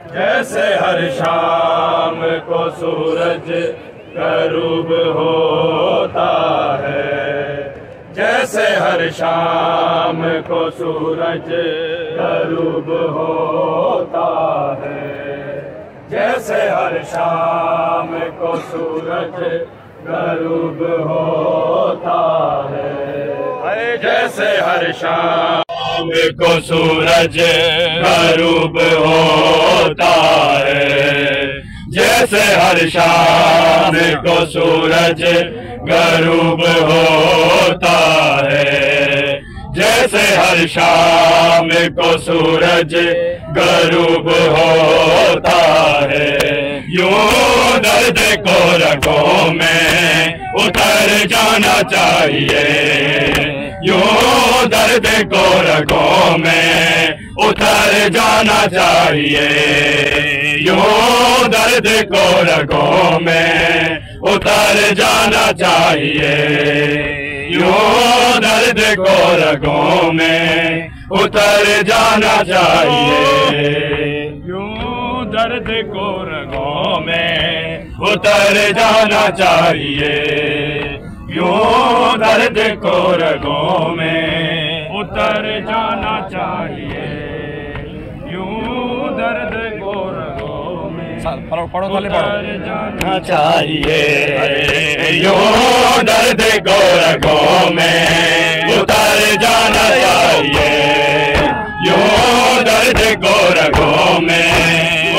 जैसे हर शाम को सूरज गरूब होता है, जैसे हर शाम को सूरज गरूब होता है, जैसे हर शाम को सूरज गरूब होता है, जैसे हर शाम को सूरज गरूब होता है, जैसे हर शाम को सूरज गरूब होता है, जैसे हर शाम को सूरज गरूब होता है, यूं दर्द को रगों में उतर जाना चाहिए, यूं दर्द को रगों में उतर जाना चाहिए, यूं दर्द को रगों में उतर जाना चाहिए, यूं दर्द को रगों में उतर जाना चाहिए, यूं दर्द को रगों में उतर जाना चाहिए, यूं दर्द को रगों में उतर जाना चाहिए, यूं दर्द को रगों में उतर जाना चाहिए, यूं दर्द को रगों में उतर जाना चाहिए, यूं दर्द को रगों में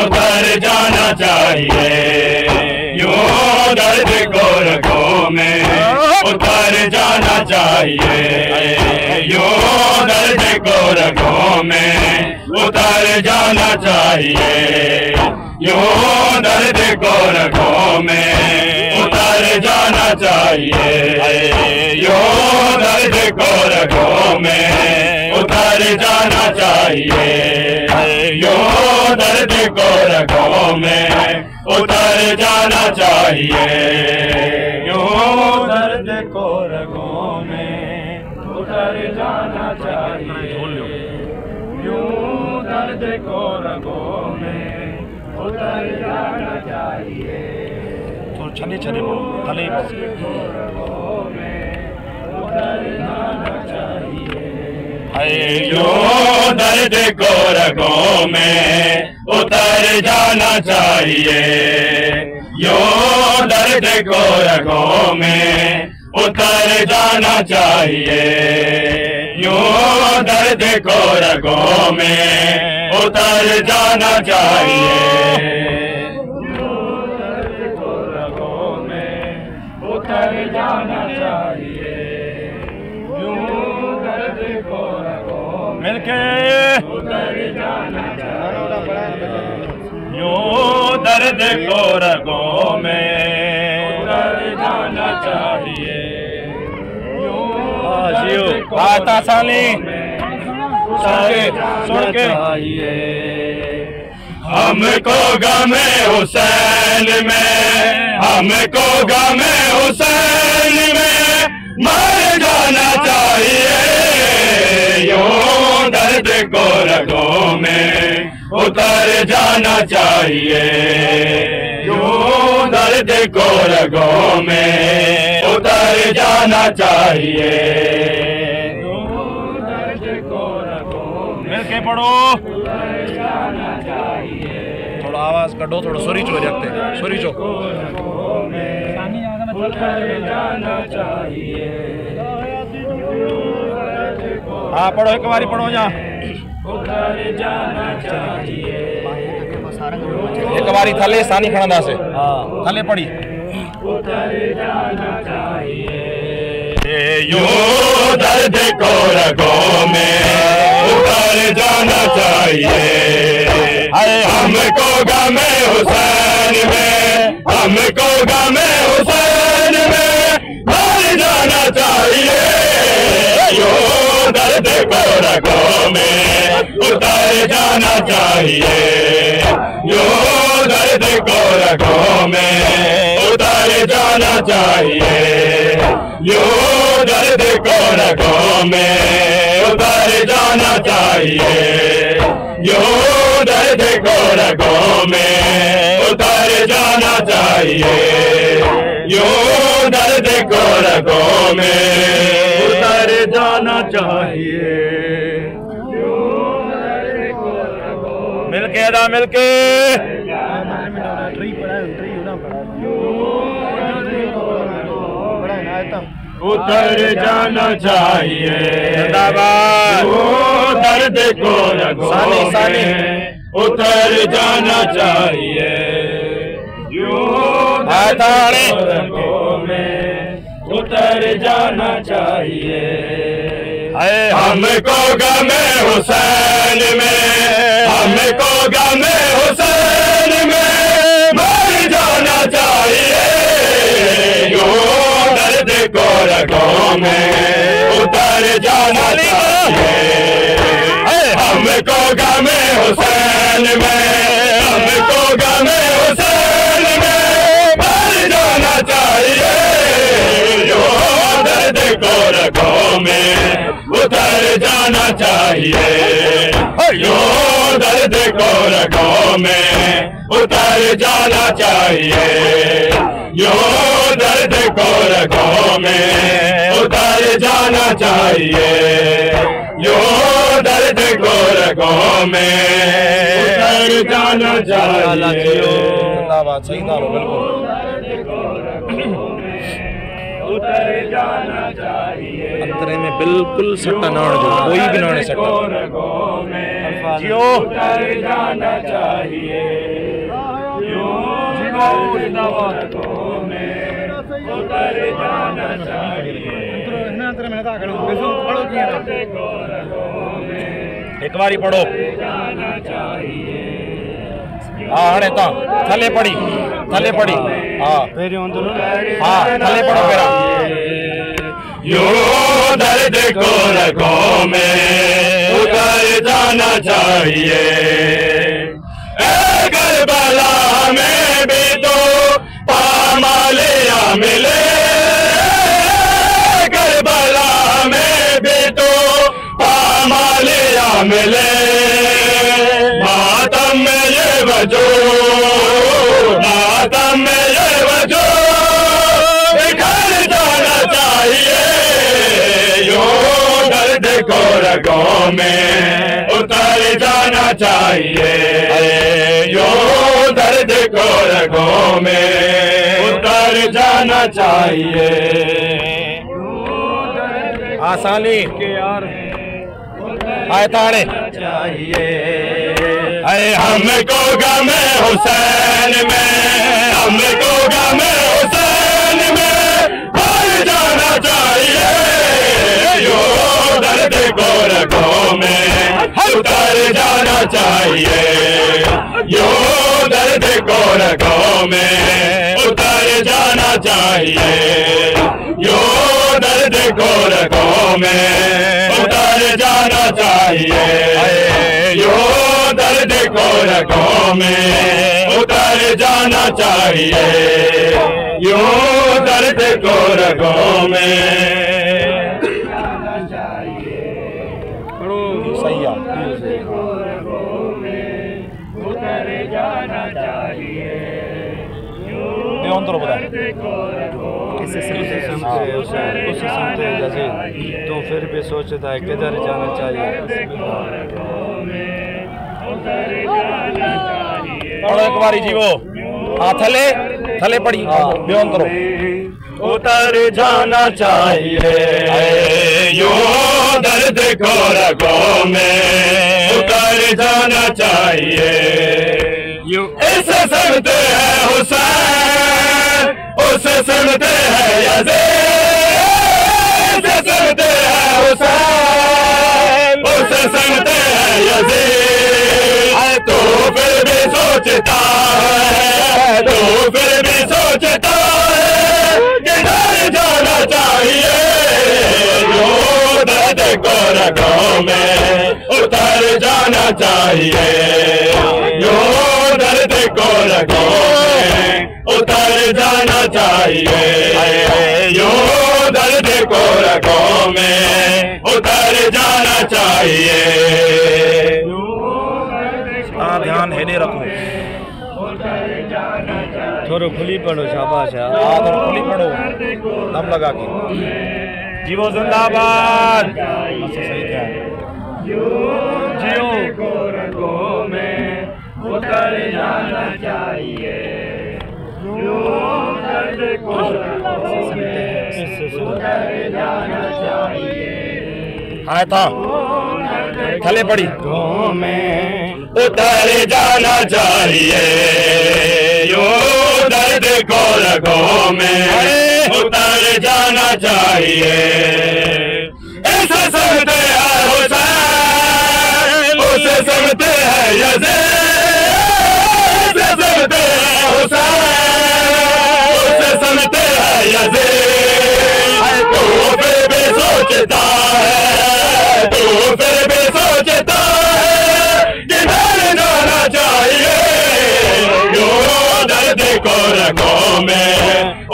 उतर जाना चाहिए, यूं दर्द को रगों में उतर जाना चाहिए, यूं दर्द को रगों में उतर जाना चाहिए, यूं दर्द को रगों में उतर जाना चाहिए, यूं दर्द को रगों में उतर जाना चाहिए, यूं दर्द को रगों में उतर जाना चाहिए, यूं दर्द को रगों में उतर जाना चाहिए, यूं दर्द को रगों में उतर जाना चाहिए, तो छने छने थले रगों में उतर जाना चाहिए, यूं दर्द को रगों में उतर जाना चाहिए, यूं दर्द को रगों में उतर जाना चाहिए, यूं दर्द को रगों में उतर जाना चाहिए, यूं दर्द को रगों में उतर जाना चाहिए, यूं दर्द को रगों में मिलके उतर जाना चाहिए, यूं दर्द को रगों में उतर जाना चाहिए, आता साली सुन के हमको गमे हुसैन में, हमको गमे हुसैन में मर जाना चाहिए, यूं दर्द को रगों में उतर जाना चाहिए, यूं दर्द को रगों में उतर जाना चाहिए, यूं दर्द को रगों में मिलके पढ़ो उतर जाना चाहिए, थोड़ा आवाज कटो, थोड़ा सुरी चो रखते सुरी चो उतर जाना चाहिए, हाँ पढ़ो एक बारी पढ़ो जा उतर जाना चाहिए, एक बारी थले सानी खड़ा से थले पढ़ी उतर जाना चाहिए, यूं दर्द को रगों में उतर जाना चाहिए, हमको गमे हुसैन में, हमको गमे हुसैन में मर जाना चाहिए, यूं दर्द को रगों में उतर जाना चाहिए, यूं दर्द को रगों में उतर जाना चाहिए, यूं दर्द को रगों में उतर उतर जाना चाहिए, यूं दर्द को रगों में उतर जाना चाहिए, यूं दर्द को रगों में उतर जाना चाहिए। मिलके अदा मिलके उतर जाना चाहिए, वो दर्द को रगों में उतर जाना चाहिए, यूं दर्द को रगों में उतर जाना चाहिए। हमको गमे हुसैन में, हमको गमे हुसैन में मर जाना चाहिए, यूं दर्द को रगों में उतर जाना चाहिए। हमको गमे हुसैन में, हमको गमे हुसैन में मर जाना चाहिए, यूं दर्द को रगों में उतर जाना चाहिए, यूं दर्द को रगों में उतर जाना चाहिए, यूं दर्द को रगों में उतर जाना चाहिए, यूं दर्द को रगों में उतर जाना चाहिए। जिंदाबाद, सही था बिल्कुल। उतर जाना चाहिए, अंतरे में बिल्कुल सट्टा ना जो कोई भी ना सट्टा जियो उतर जाना चाहिए, उतर जाना चाहिए। एक बारी पढ़ो हाँ हणे ता थले पड़ी हाँ थले पढ़ो मेरा। यूं दर्द को रगों में उतर जाना चाहिए, करबला में भी तो पामालिया मिले, करबला में भी तो पामालिया मिले, मातम में ये वजूद, मातम में ये वजूद बिखर जाना चाहिए, यूं दर्द को रगों में उतर जाना चाहिए, यूं दर्द को रगों में उतर जाना चाहिए। आसानी के यार आए ताड़े चाहिए, अरे हमको गमे हुसैन में, हमको गमे हुसैन में मर जाना चाहिए, यूं दर्द को रगों में उतर जाना चाहिए, यूं दर्द को रगों में उतर जाना चाहिए, यूं दर्द को रगों में उतर जाना चाहिए, यूं दर्द को रगों में उतर जाना चाहिए, यूं दर्द को रगों में सही उतर जाना चाहिए। तो फिर भी सोचता है किधर जाना चाहिए। पढ़ो एक बारी जी वो हाँ थले थले पड़ी बयान करो। उतर जाना चाहिए यूं दर्द को रगों में उतर जाना चाहिए। इसे सुनते हैं हुसैन उसे सुनते हैं यज़ीद, इसे सुनते हैं हुसैन उसे सुनते हैं यज़ीद। तो फिर भी सोचता है, तो फिर भी सोचता है किधर जाना चाहिए। यूं दर्द को रगों में उतर जाना चाहिए, यूं दर्द को रगों में उतर जाना चाहिए, यूं दर्द को रगों में उतर जाना चाहिए। ध्यान हेडे रखो, थोड़ा खुली पढ़ो, शाबाश है। थोड़ा खुली पढ़ो, दम लगा के। जीवो जिंदाबाद। सही था। जियो को रगों में उतर जाना चाहिए। जो दर्द को रगों में उतर जाना चाहिए। हाँ था थले पड़ी में उतर जाना चाहिए। यो दर्द को रगों में उतर जाना चाहिए। ऐसा समझते हैं हुसैन, उसे समझते हैं यज़ीद, ऐसा समझते हैं हुसैन, उसे समझते हैं यज़ीद। तू फिर भी सोचता है, तू फिर भी सोचता है किधर जाना चाहिए। यो दर्द को रगों में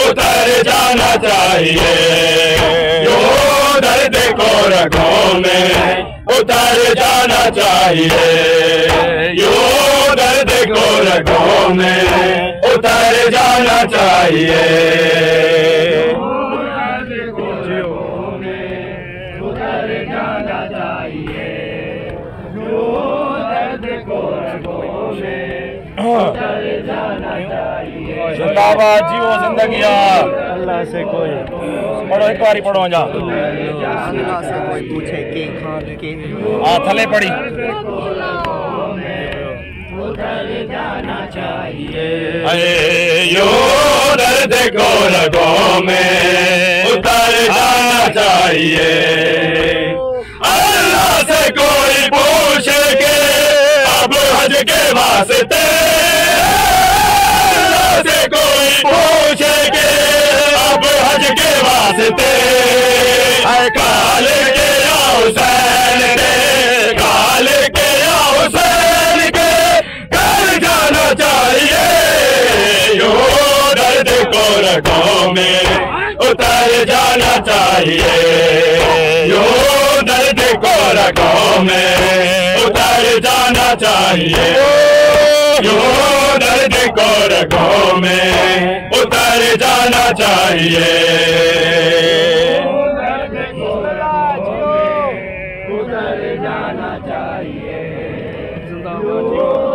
उतर जाना चाहिए। यो दर्द को रगों में उतर जाना चाहिए। यो दर्द को रगों में उतर जाना चाहिए। जिंदाबाद जीवो जिंदगिया। अल्लाह से कोई पढ़ो, एक बारी पढ़ो जा। अल्लाह से कोई पूछे के खान के थले पड़ी यो दर्द को रगों में उतर जाना चाहिए। अल्लाह से कोई पूछे के अब हज के वास्ते, अल्लाह से कोई पूछे के अब हज के वास्ते। काल के या हुसैन के, काल के या हुसैन के घर जाना चाहिए। यो दर्द को रगों में उतर जाना चाहिए। यो दर्द को रगों में उतर जाना चाहिए। यो दर्द को रगों में उतर जाना चाहिए।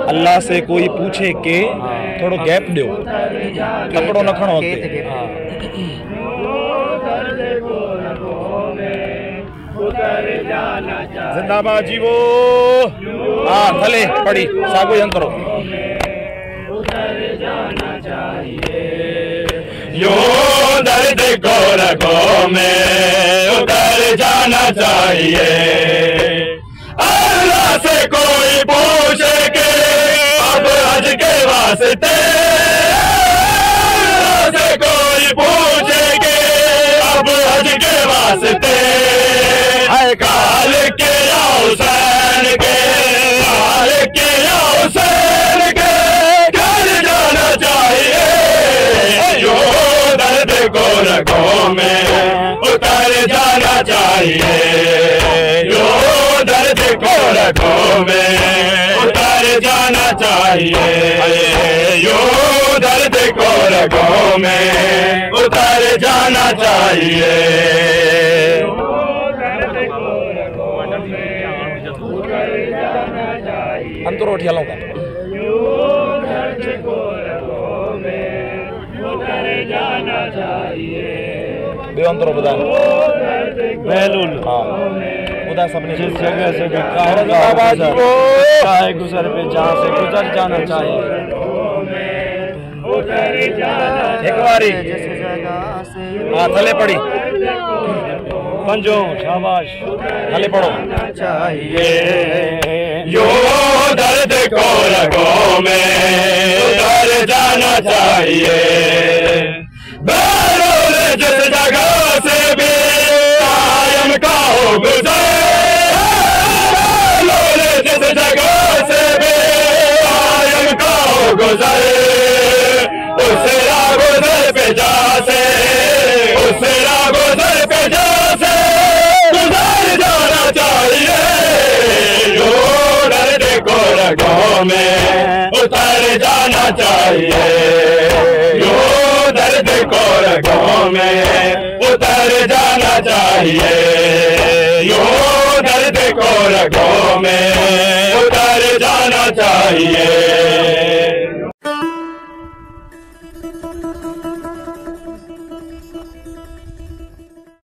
अल्लाह से कोई पूछे के थोड़ो गैप दो, कपड़ो न खणो के। जिंदाबाद जीवो। हाँ थले पड़ी सागो यंत्रो। यो दर्द को रगों में उतर जाना चाहिए। अल्लाह से कोई पूछे के अब हज के वास्ते, अल्लाह से कोई पूछे के अब हज के वास्ते। काल के या हुसैन के, काल के या हुसैन के घर जाना चाहिए। यो दर्द को रगों में उतर जाना चाहिए। यो दर्द को रगों में उतर जाना चाहिए। यो दर्द को रगों में उतर जाना चाहिए। अंतरो उठिया लूंगा। अंतरो बुधा महलूल हाँ बुधा सबने जिस जगह से भी चाहे गुजर पे जहाँ से गुजर जाना चाहिए। एक बारी हाँ थले पड़ी पंजो शाबाश थले पढ़ो चाहिए। यो दर्द को रगों में उतर जाना चाहिए। बैरोल जिस जगह से भी कायम का हो गुजर, बैरोल जिस जगह से भी कायम का हो गुजर। उसे रागुजर पे जा से, उसे रागुजर पे जा से गुजर जाना चाहिए। जाना चाहिए, यूं दर्द को रगों में उतर जाना चाहिए, यूं दर्द को रगों में उतर जाना चाहिए।